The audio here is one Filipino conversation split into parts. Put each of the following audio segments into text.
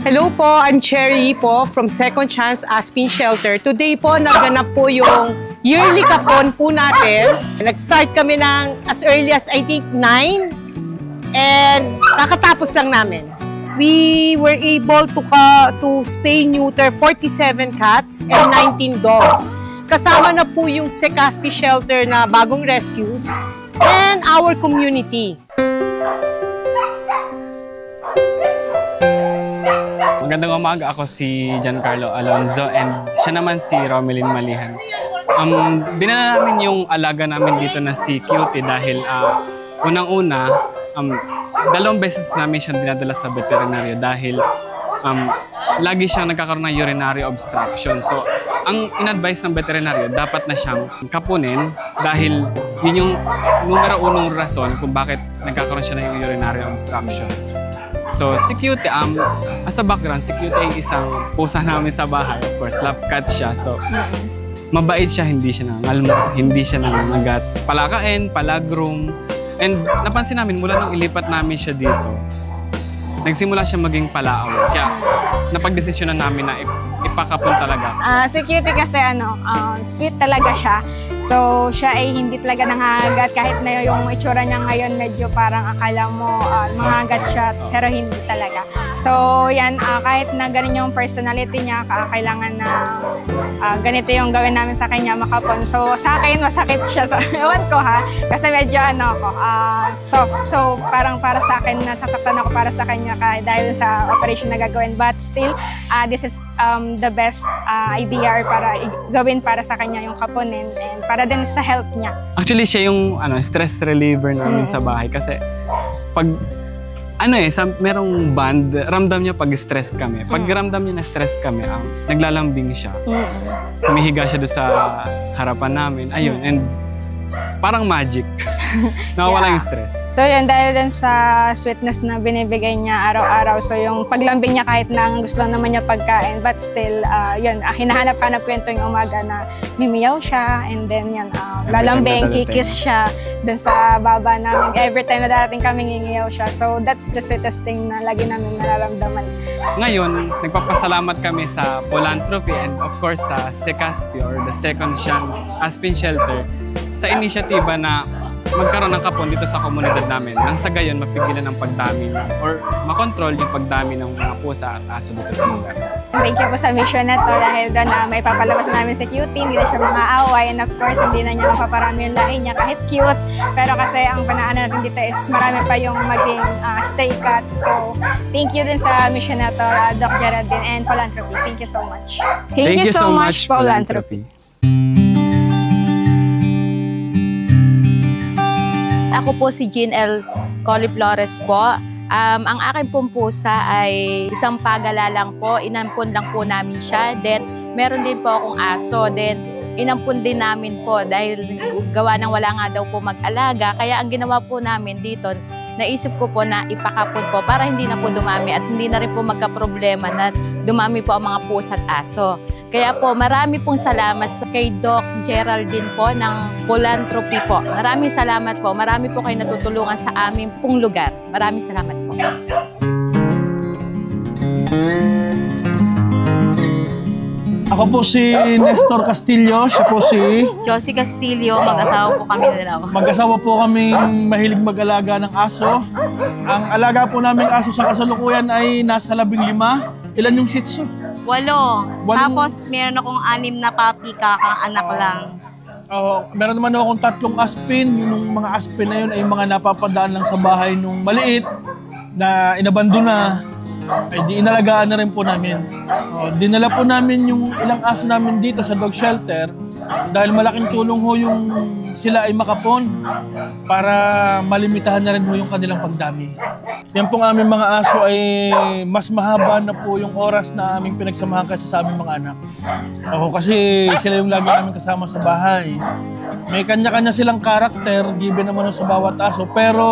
Hello po, I'm Cherry po from Second Chance Aspin Shelter. Today po, naganap po yung yearly kapon po natin. Nag-start kami ng as early as I think 9 and kakatapos lang namin. We were able to spay neuter 47 cats and 19 dogs. Kasama na po yung Secaspi Shelter na bagong rescues and our community. Magandang umaga, ako si Giancarlo Alonzo and siya naman si Romelyn Malihan. Dinala namin yung alaga namin dito na si Cutie dahil unang-una, dalawang beses namin siyang dinadala sa veterinaryo dahil lagi siyang nagkakaroon ng urinary obstruction. So, ang in-advise ng veterinaryo, dapat na siyang kapunin dahil yun yung numero unong rason kung bakit nagkakaroon siya ng urinary obstruction. So, si Cutie, as a background, si Cutie ay isang pusa namin sa bahay. Of course, lap cat siya. So, mabait siya, hindi siya nangalmot, hindi siya nangangagat. Palakain, palagroom. And napansin namin, mula nung ilipat namin siya dito, nagsimula siya maging palaaway. Kaya, napagdesisyonan namin na ipakapon talaga. Si Cutie kasi, sweet talaga siya. So, siya ay hindi talaga nangangagat kahit na yung itsura niya ngayon medyo parang akala mo nangangagat siya, pero hindi talaga. So, yan, kahit na ganun yung personality niya, kailangan na ganito yung gawin namin sa kanya, makapon. So, sa akin, masakit siya. Ewan ko ha, kasi medyo soft. So, parang para sa akin, nasasaktan ako para sa kanya dahil sa operation na gagawin. But still, this is the best idea para gawin para sa kanya yung kaponin and para din sa health niya. Actually, siya yung stress reliever namin sa bahay kasi pag merong band, ramdam niya pag stressed kami. Pag ramdam niya na stress kami, naglalambing siya. Humihiga siya doon sa harapan namin. Ayun, and parang magic. Nawawala yung stress. So yun, dahil din sa sweetness na binibigay niya araw-araw. So yung paglambing niya kahit na gusto lang naman niya pagkain. But still, yun, hinahanap-hanap ko yun tuwing umaga na mimiyaw siya. And then yun, lalambing, kikis siya dun sa baba namin. Every time na darating kami, ngingiyaw siya. So that's the sweetest thing na lagi namin nararamdaman. Ngayon, nagpapasalamat kami sa Philanthropy and of course sa Secaspi or the Second Chance Aspin Shelter sa inisyatiba na magkaroon ng kapon dito sa komunidad namin. Nang sa gayon, mapigilan ng pagdami or makontrol yung pagdami ng mga pusa at aso dito sa lugar. Thank you po sa mission na to dahil doon may papalabas namin sa Cutie, hindi na siya mga away and of course hindi na niya mapaparami yung lahi niya kahit cute. Pero kasi ang panaan natin dito is marami pa yung maging stray cats. So thank you din sa mission na to, Doc Geraldine and Philanthropy. Thank you so much. Thank you so much, Philanthropy. Ako po si Jean L. Collie Flores po. Ang aking pong pusa ay isang pagala lang po. Inampun lang po namin siya. Then, meron din po akong aso. Then, inampun din namin po dahil gawa ng wala nga daw po mag-alaga. Kaya ang ginawa po namin dito, naisip ko po na ipakapon po para hindi na po dumami at hindi na rin po magka-problema na dumami po ang mga pusa at aso. Kaya po marami pong salamat kay Doc Geraldine po ng Philanthropy po. Maraming salamat po. Marami po kayo natutulungan sa aming pong lugar. Maraming salamat po. Ako po si Nestor Castillo, siya po si Josie Castillo, mag-asawa po kami na dalawa. Mag-asawa po kaming mahilig mag-alaga ng aso. Ang alaga po naming aso sa kasalukuyan ay nasa 15. Ilan yung Shih Tzu? 8. Tapos meron akong 6 na puppy, kakang anak lang. Meron naman akong 3 aspin. Yung mga aspin na yun ay mga napapadaan lang sa bahay nung maliit na inabandona. Ay di inalagaan na rin po namin. Dinala po namin yung ilang aso namin dito sa dog shelter dahil malaking tulong ho yung sila ay makapon para malimitahan na rin ho yung kanilang pagdami. Yan pong aming mga aso ay mas mahaba na po yung oras na aming pinagsamahan kasi sa aming mga anak. Kasi sila yung lagi namin kasama sa bahay. May kanya-kanya silang karakter, given naman sa bawat aso, pero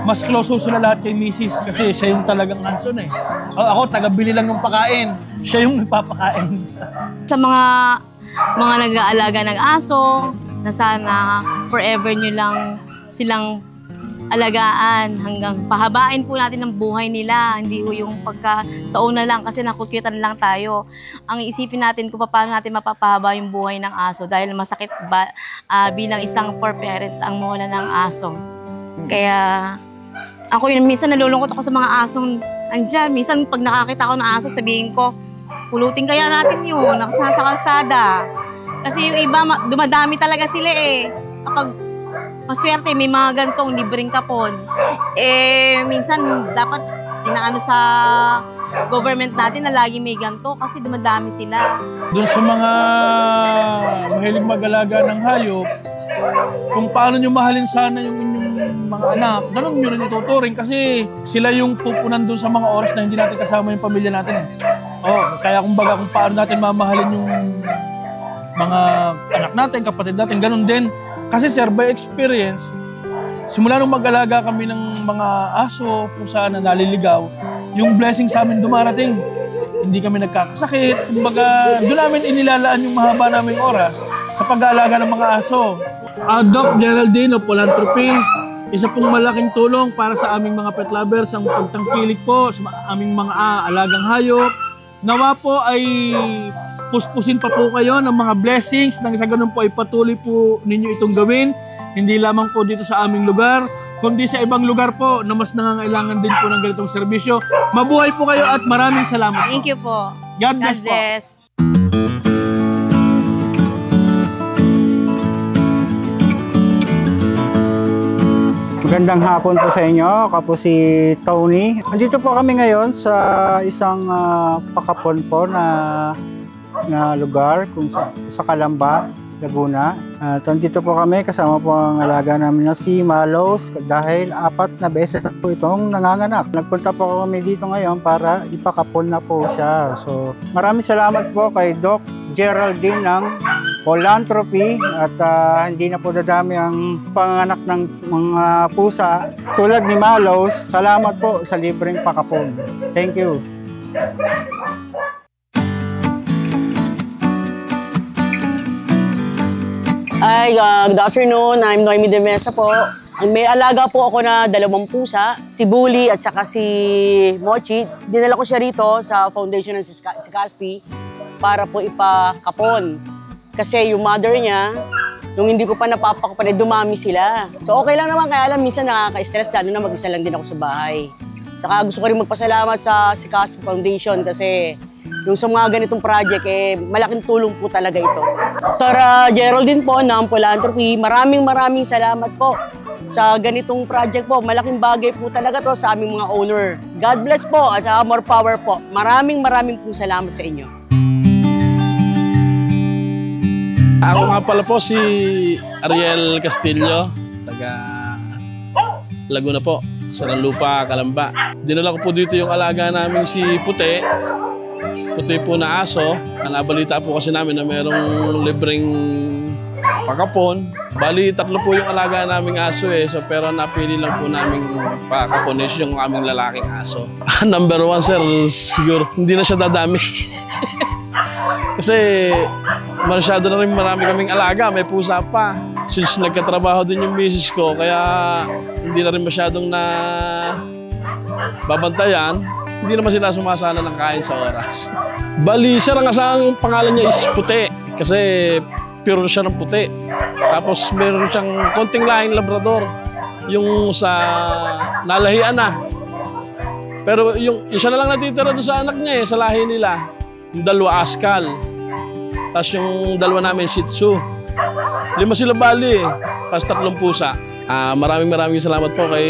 mas close sila lahat kay Mrs. kasi siya yung talagang hands-on eh. Ako, taga-bili lang ng pakain. Siya yung nagpapakain. Sa mga nag-aalaga ng aso, na sana forever nyo lang silang alagaan hanggang pahabain po natin ang buhay nila. Hindi po yung pagka sa una lang kasi nakukyutan lang tayo. Ang iisipin natin kung paano natin mapapahaba yung buhay ng aso dahil masakit bilang isang poor parents ang mawala ng aso. Kaya ako yun, minsan nalulungkot ako sa mga asong andyan. Minsan pag nakakita ko ng aso, sabihin ko, pulutin kaya natin yun, nasa kalsada. Kasi yung iba, dumadami talaga sila eh. Kapag maswerte, may mga gantong libreng kapon. Minsan dapat inaano sa government natin na lagi may ganto kasi dumadami sila. Doon sa mga mahilig mag-alaga ng hayop, kung paano nyo mahalin sana yung inyong mga anak, ganun nyo rin ituturing kasi sila yung pupunan doon sa mga oras na hindi natin kasama yung pamilya natin. Kaya kumbaga kung paano natin mamahalin yung mga anak natin, kapatid natin, ganun din. Kasi sir, by experience, simula nung mag-alaga kami ng mga aso, pusa na naliligaw, yung blessing sa amin dumarating. Hindi kami nagkakasakit. Kumbaga, doon namin inilalaan yung mahaba naming oras sa pag-aalaga ng mga aso. Doc Geraldine of Philanthropy, isa pong malaking tulong para sa aming mga pet lovers ang pagtangkilik po sa aming mga alagang hayop. Nawa po ay puspusin pa po kayo ng mga blessings nang sa ganun po ay patuloy po ninyo itong gawin. Hindi lamang po dito sa aming lugar, kundi sa ibang lugar po na mas nangangailangan din po ng ganitong serbisyo. Mabuhay po kayo at maraming salamat. Thank you po. God bless po. Magandang hapon po sa inyo. Ako po si Tony. Nandito po kami ngayon sa isang pakapon po na lugar sa Calamba, Laguna. Nandito po kami kasama po ang alaga namin na si Malos dahil 4 na beses na po itong nanganganak. Nagpunta po kami dito ngayon para ipakapon na po siya. So maraming salamat po kay Doc Geraldine ng Philanthropy at hindi na po dadami ang panganak ng mga pusa tulad ni Malos. Salamat po sa libreng pakapon. Thank you. Good afternoon. I'm Noemi de Mesa po. May alaga po ako na 2 pusa, si Bully at saka si Mochi. Dinala ko siya rito sa foundation ng si Caspi para po ipakapon. Kasi yung mother niya, nung hindi ko pa napapakapan, dumami sila. So okay lang naman, kaya alam, minsan nakaka-stress, lalo na mag-isa lang din ako sa bahay. Saka gusto ko rin magpasalamat sa si Caspi Foundation kasi yung sa mga ganitong project, malaking tulong po talaga ito. Dr. Geraldine po ng Philanthropy, maraming salamat po sa ganitong project po. Malaking bagay po talaga to sa aming mga owner. God bless po at more power po. Maraming po salamat sa inyo. Ako nga pala po si Ariel Castillo, taga Laguna po, Saranlupa, Calamba. Dinala ko po dito yung alaga namin si Puti po na aso. Nabalita po kasi namin na mayroong libreng pakapon. Bali, 3 po yung alaga naming aso So, pero napili lang po naming pakapon yung aming lalaking aso. Number 1 sir, siguro hindi na siya dadami. Kasi masyado na rin marami kaming alaga, may pusa pa. Since nagkatrabaho din yung misis ko, kaya hindi na rin masyadong babantayan. Hindi naman sila sumasana ng kain sa oras. Bali, siya lang ang pangalan niya is Puti. Kasi pure siya ng puti. Tapos meron siyang konting lahing Labrador. Yung sa nalahian na. Pero yung isa na lang natitira doon sa anak niya sa lahi nila. Yung 2 Askal. Tapos yung 2 namin Shih Tzu. 5 sila bali. Tapos 3 pusa. Maraming salamat po kay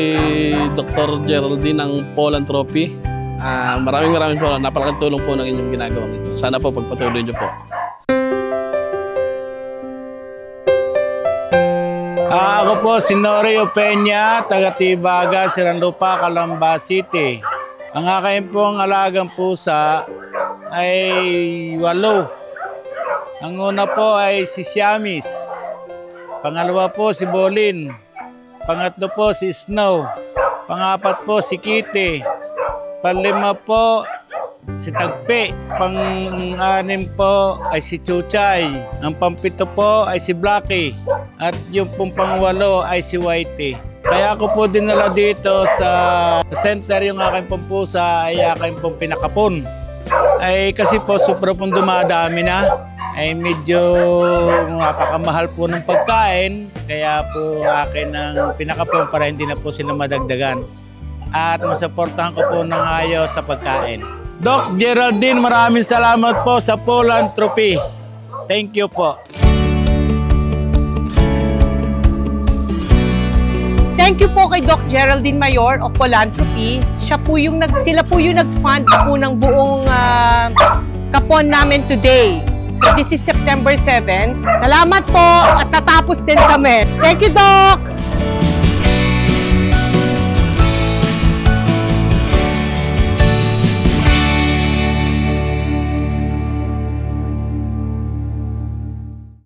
Dr. Geraldine ng Philanthropy. Maraming po. Napalaking tulong po ng inyong ginagawang ito. Sana po pagpatuloy niyo po. Ako po si Norio Peña, taga Tibaga, Saranlupa, Calamba City. Ang aking pong alagang pusa ay 8. Ang una po ay si Siamis. Pangalawa po si Bolin. Pangatlo po si Snow. Pangapat po si Kitty. Panlima po si Tagpi. Pang-6 po ay si Chuchay. Ang pang-7 po ay si Blackie. At yung pang-8 ay si Whitey. Kaya ako po dinala dito sa center yung aking pong pusa ay aking pong pinakapon. Ay kasi po super pong dumadami na. Ay medyo napakamahal po ng pagkain. Kaya po akin ang pinakapon para hindi na po sila madagdagan. At masuportahan ko po ng ayos sa pagkain. Doc Geraldine, maraming salamat po sa philanthropy. Thank you po. Thank you po kay Doc Geraldine Mayor of Philanthropy. Sila po yung nag-fund po ng buong kapon namin today. So this is September 7. Salamat po at natapos din kami. Thank you, Doc!